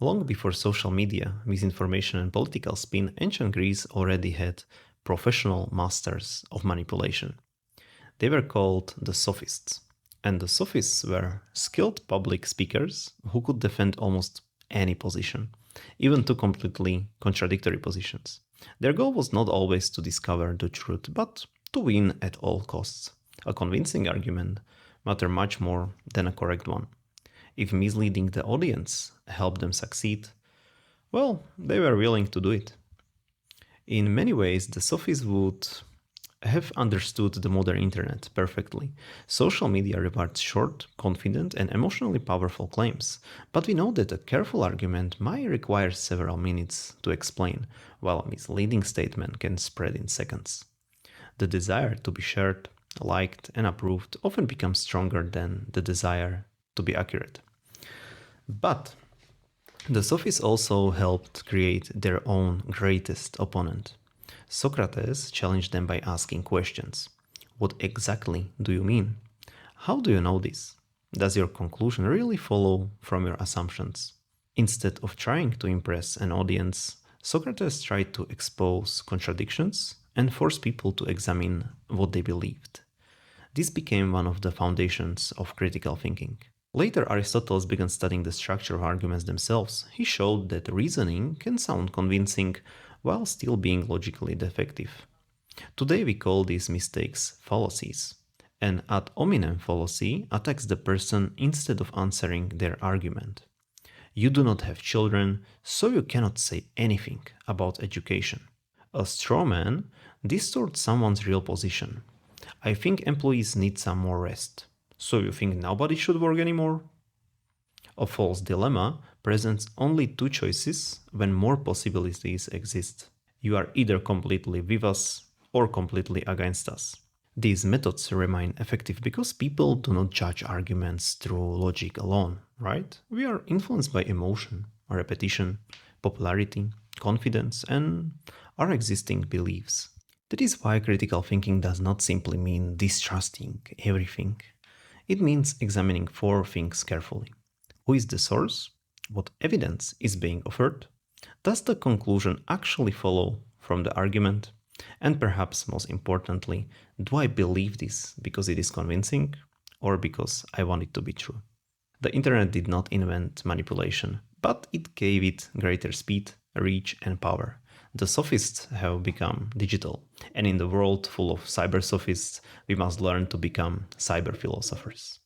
Long before social media, misinformation, and political spin, ancient Greece already had professional masters of manipulation. They were called the Sophists. And the Sophists were skilled public speakers who could defend almost any position, even two completely contradictory positions. Their goal was not always to discover the truth, but to win at all costs. A convincing argument mattered much more than a correct one. If misleading the audience helped them succeed, well, they were willing to do it. In many ways, the Sophists would have understood the modern internet perfectly. Social media rewards short, confident, and emotionally powerful claims, but we know that a careful argument might require several minutes to explain, while a misleading statement can spread in seconds. The desire to be shared, liked, and approved often becomes stronger than the desire to be accurate. But the Sophists also helped create their own greatest opponent. Socrates challenged them by asking questions. What exactly do you mean? How do you know this? Does your conclusion really follow from your assumptions? Instead of trying to impress an audience, Socrates tried to expose contradictions and force people to examine what they believed. This became one of the foundations of critical thinking. Later, Aristotle began studying the structure of arguments themselves. He showed that reasoning can sound convincing while still being logically defective. Today we call these mistakes fallacies. An ad hominem fallacy attacks the person instead of answering their argument. You do not have children, so you cannot say anything about education. A straw man distorts someone's real position. I think employees need some more rest. So you think nobody should work anymore? A false dilemma presents only two choices when more possibilities exist. You are either completely with us or completely against us. These methods remain effective because people do not judge arguments through logic alone, right? We are influenced by emotion, repetition, popularity, confidence, and our existing beliefs. That is why critical thinking does not simply mean distrusting everything. It means examining four things carefully. Who is the source? What evidence is being offered? Does the conclusion actually follow from the argument? And perhaps most importantly, do I believe this because it is convincing or because I want it to be true? The internet did not invent manipulation, but it gave it greater speed, reach, and power. The sophists have become digital, and in the world full of cyber sophists, we must learn to become cyber philosophers.